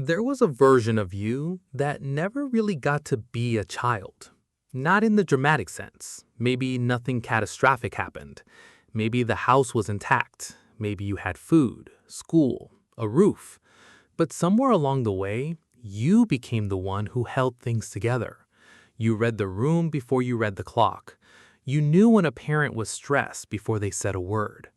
There was a version of you that never really got to be a child. Not in the dramatic sense. Maybe nothing catastrophic happened. Maybe the house was intact. Maybe you had food, school, a roof. But somewhere along the way, you became the one who held things together. You read the room before you read the clock. You knew when a parent was stressed before they said a word.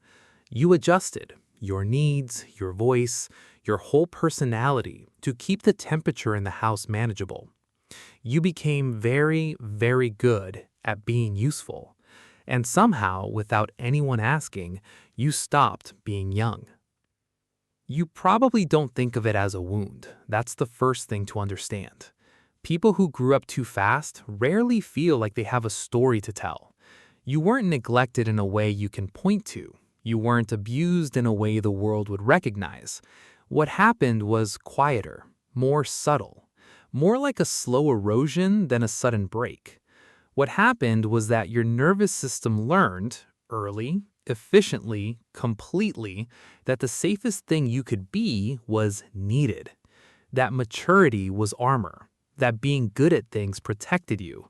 You adjusted your needs, your voice, your whole personality to keep the temperature in the house manageable. You became very, very good at being useful. And somehow, without anyone asking, you stopped being young. You probably don't think of it as a wound. That's the first thing to understand. People who grew up too fast rarely feel like they have a story to tell. You weren't neglected in a way you can point to. You weren't abused in a way the world would recognize. What happened was quieter, more subtle, more like a slow erosion than a sudden break. What happened was that your nervous system learned, early, efficiently, completely, that the safest thing you could be was needed. That maturity was armor. That being good at things protected you.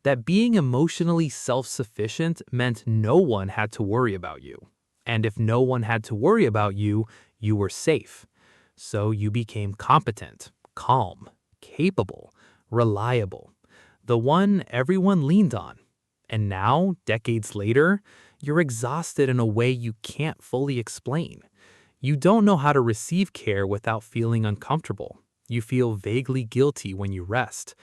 That being emotionally self-sufficient meant no one had to worry about you. And if no one had to worry about you, you were safe. So you became competent, calm, capable, reliable, the one everyone leaned on. And now, decades later, you're exhausted in a way you can't fully explain. You don't know how to receive care without feeling uncomfortable. You feel vaguely guilty when you rest.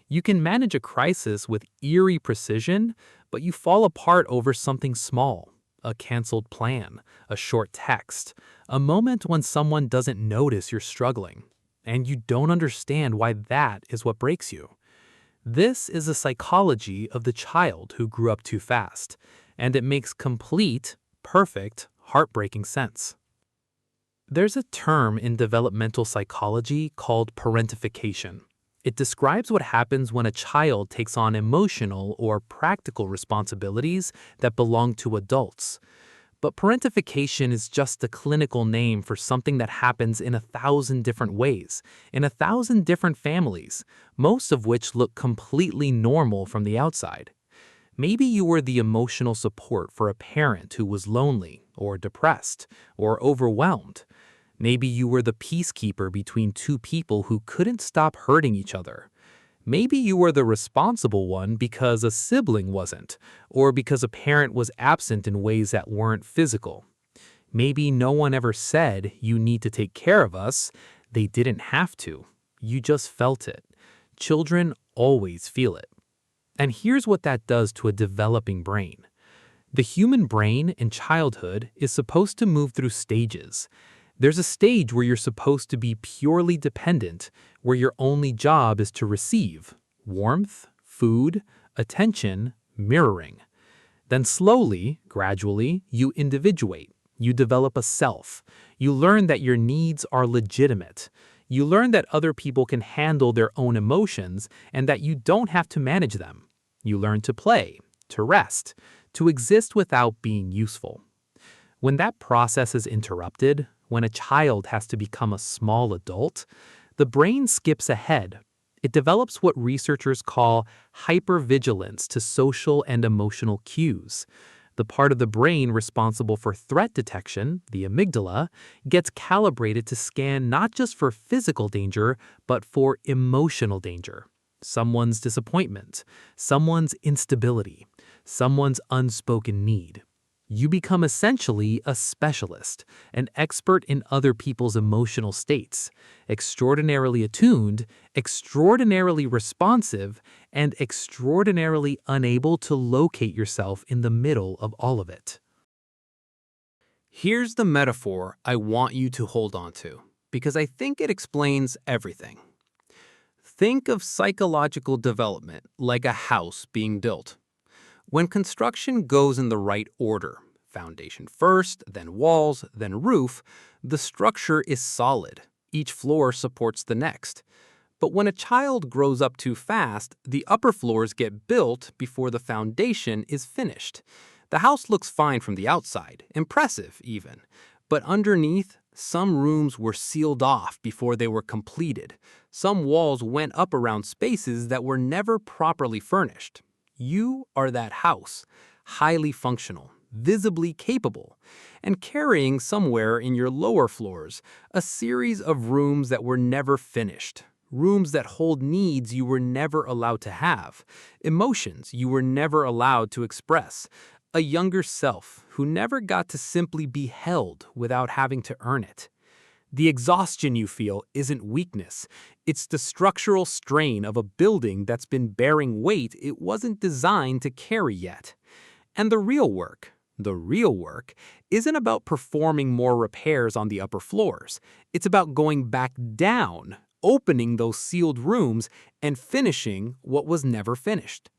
You can manage a crisis with eerie precision, but you fall apart over something small. A canceled plan, a short text, a moment when someone doesn't notice you're struggling, and you don't understand why that is what breaks you. This is a psychology of the child who grew up too fast, and it makes complete, perfect, heartbreaking sense. There's a term in developmental psychology called parentification. It describes what happens when a child takes on emotional or practical responsibilities that belong to adults. But parentification is just a clinical name for something that happens in 1,000 different ways, in 1,000 different families, most of which look completely normal from the outside. Maybe you were the emotional support for a parent who was lonely, or depressed, or overwhelmed. Maybe you were the peacekeeper between two people who couldn't stop hurting each other. Maybe you were the responsible one because a sibling wasn't, or because a parent was absent in ways that weren't physical. Maybe no one ever said, "You need to take care of us." They didn't have to. You just felt it. Children always feel it. And here's what that does to a developing brain. The human brain in childhood is supposed to move through stages. There's a stage where you're supposed to be purely dependent, where your only job is to receive warmth, food, attention, mirroring. Then slowly, gradually, you individuate. You develop a self. You learn that your needs are legitimate. You learn that other people can handle their own emotions and that you don't have to manage them. You learn to play, to rest, to exist without being useful. When that process is interrupted, when a child has to become a small adult, the brain skips ahead. It develops what researchers call hypervigilance to social and emotional cues. The part of the brain responsible for threat detection, the amygdala, gets calibrated to scan not just for physical danger, but for emotional danger. Someone's disappointment, someone's instability, someone's unspoken need. You become essentially a specialist, an expert in other people's emotional states, extraordinarily attuned, extraordinarily responsive, and extraordinarily unable to locate yourself in the middle of all of it. Here's the metaphor I want you to hold on to, because I think it explains everything. Think of psychological development like a house being built. When construction goes in the right order, foundation first, then walls, then roof, the structure is solid. Each floor supports the next. But when a child grows up too fast, the upper floors get built before the foundation is finished. The house looks fine from the outside, impressive even, but underneath, Some rooms were sealed off before they were completed. Some walls went up around spaces that were never properly furnished. You are that house, highly functional, visibly capable, and carrying somewhere in your lower floors a series of rooms that were never finished. Rooms that hold needs you were never allowed to have, emotions you were never allowed to express, a younger self who never got to simply be held without having to earn it. The exhaustion you feel isn't weakness. It's the structural strain of a building that's been bearing weight it wasn't designed to carry yet. And the real work, isn't about performing more repairs on the upper floors. It's about going back down, opening those sealed rooms, and finishing what was never finished.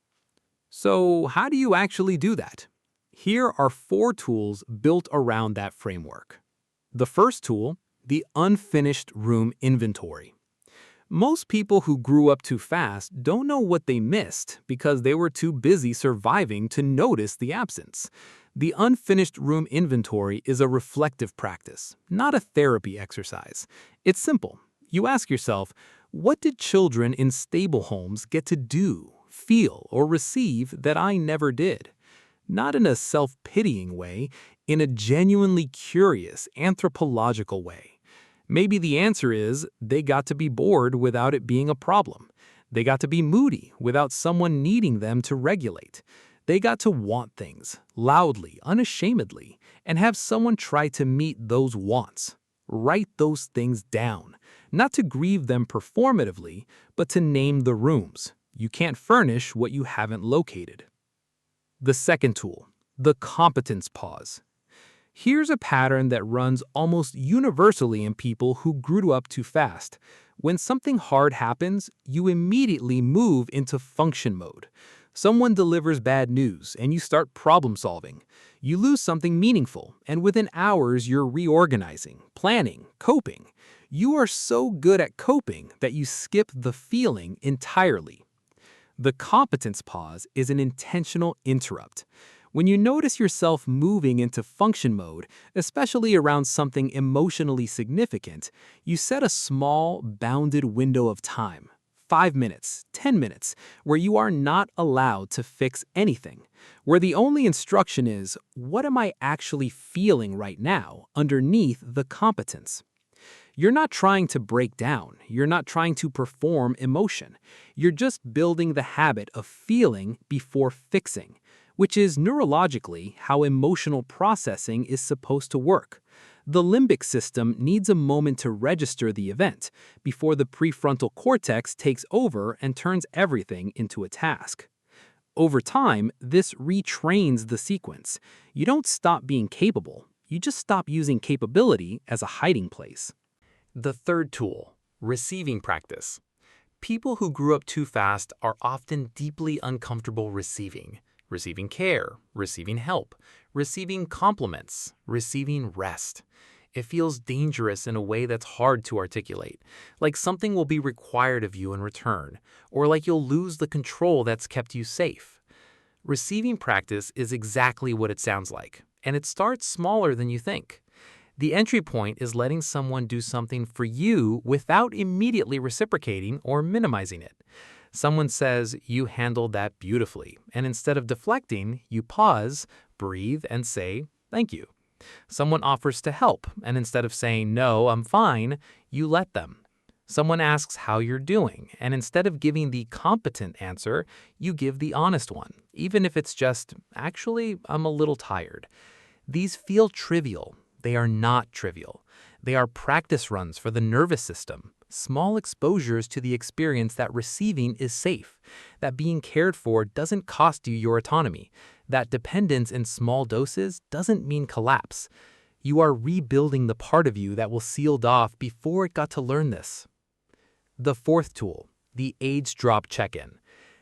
So, how do you actually do that? Here are 4 tools built around that framework. The first tool, the unfinished room inventory. Most people who grew up too fast don't know what they missed because they were too busy surviving to notice the absence. The unfinished room inventory is a reflective practice, not a therapy exercise. It's simple. You ask yourself, what did children in stable homes get to do, feel, or receive that I never did? Not in a self-pitying way, in a genuinely curious, anthropological way. Maybe the answer is they got to be bored without it being a problem. They got to be moody without someone needing them to regulate. They got to want things, loudly, unashamedly, and have someone try to meet those wants. Write those things down, not to grieve them performatively, but to name the rooms. You can't furnish what you haven't located. The second tool, the competence pause. Here's a pattern that runs almost universally in people who grew up too fast. When something hard happens, you immediately move into function mode. Someone delivers bad news, and you start problem solving. You lose something meaningful, and within hours you're reorganizing, planning, coping. You are so good at coping that you skip the feeling entirely. The competence pause is an intentional interrupt. When you notice yourself moving into function mode, especially around something emotionally significant, you set a small, bounded window of time, 5 minutes, 10 minutes, where you are not allowed to fix anything, where the only instruction is, what am I actually feeling right now underneath the competence? You're not trying to break down. You're not trying to perform emotion. You're just building the habit of feeling before fixing, which is neurologically how emotional processing is supposed to work. The limbic system needs a moment to register the event before the prefrontal cortex takes over and turns everything into a task. Over time, this retrains the sequence. You don't stop being capable. You just stop using capability as a hiding place. The third tool, receiving practice. People who grew up too fast are often deeply uncomfortable receiving care, receiving help, receiving compliments, receiving rest. It feels dangerous in a way that's hard to articulate, like something will be required of you in return, or like you'll lose the control that's kept you safe. Receiving practice is exactly what it sounds like, and it starts smaller than you think. The entry point is letting someone do something for you without immediately reciprocating or minimizing it. Someone says, you handled that beautifully, and instead of deflecting, you pause, breathe, and say, thank you. Someone offers to help, and instead of saying, no, I'm fine, you let them. Someone asks how you're doing, and instead of giving the competent answer, you give the honest one, even if it's just, actually, I'm a little tired. These feel trivial. They are not trivial. They are practice runs for the nervous system, small exposures to the experience that receiving is safe, that being cared for doesn't cost you your autonomy, that dependence in small doses doesn't mean collapse. You are rebuilding the part of you that was sealed off before it got to learn this. The fourth tool, the age drop check-in.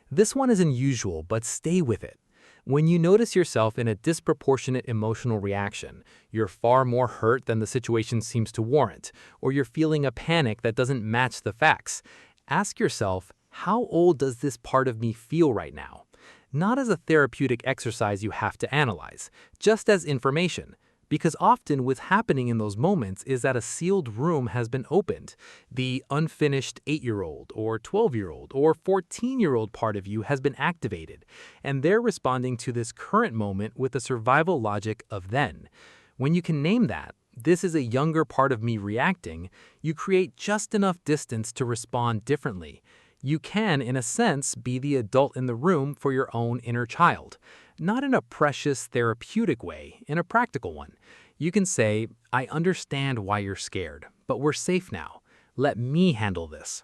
This one is unusual, but stay with it. When you notice yourself in a disproportionate emotional reaction, you're far more hurt than the situation seems to warrant, or you're feeling a panic that doesn't match the facts, ask yourself, how old does this part of me feel right now? Not as a therapeutic exercise you have to analyze, just as information. Because often what's happening in those moments is that a sealed room has been opened. The unfinished 8-year-old or 12-year-old or 14-year-old part of you has been activated, and they're responding to this current moment with the survival logic of then. When you can name that, this is a younger part of me reacting, you create just enough distance to respond differently. You can, in a sense, be the adult in the room for your own inner child. Not in a precious, therapeutic way, in a practical one. You can say, I understand why you're scared, but we're safe now. Let me handle this.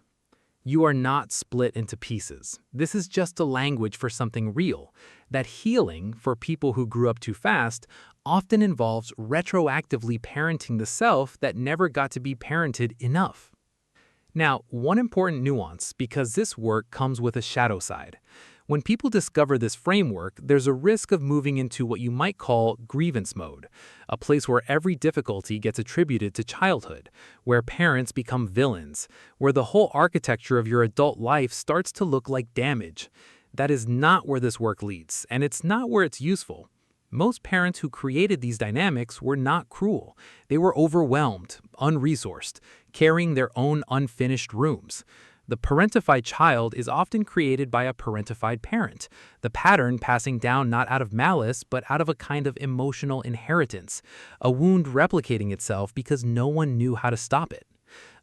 You are not split into pieces. This is just a language for something real. That healing, for people who grew up too fast, often involves retroactively parenting the self that never got to be parented enough. Now, one important nuance, because this work comes with a shadow side. When people discover this framework, there's a risk of moving into what you might call grievance mode, a place where every difficulty gets attributed to childhood, where parents become villains, where the whole architecture of your adult life starts to look like damage. That is not where this work leads, and it's not where it's useful. Most parents who created these dynamics were not cruel. They were overwhelmed, unresourced, carrying their own unfinished rooms. The parentified child is often created by a parentified parent, the pattern passing down not out of malice but out of a kind of emotional inheritance, a wound replicating itself because no one knew how to stop it.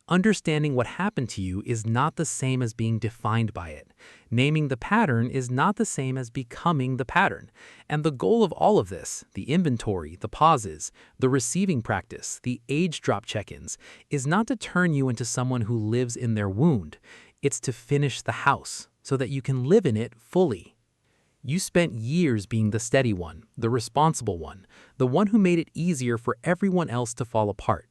Understanding what happened to you is not the same as being defined by it. Naming the pattern is not the same as becoming the pattern. And the goal of all of this, the inventory, the pauses, the receiving practice, the age drop check-ins, is not to turn you into someone who lives in their wound. It's to finish the house so that you can live in it fully. You spent years being the steady one, the responsible one, the one who made it easier for everyone else to fall apart.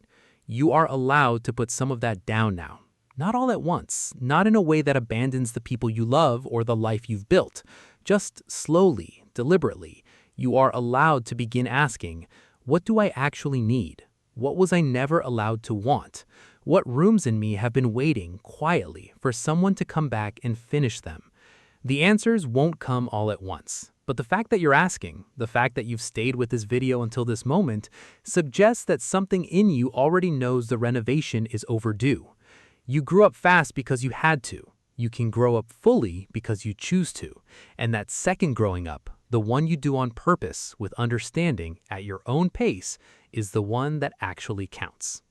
You are allowed to put some of that down now. Not all at once, not in a way that abandons the people you love or the life you've built. Just slowly, deliberately, you are allowed to begin asking, what do I actually need? What was I never allowed to want? What rooms in me have been waiting quietly for someone to come back and finish them? The answers won't come all at once. But the fact that you're asking, the fact that you've stayed with this video until this moment, suggests that something in you already knows the renovation is overdue. You grew up fast because you had to. You can grow up fully because you choose to. And that second growing up, the one you do on purpose with understanding at your own pace, is the one that actually counts.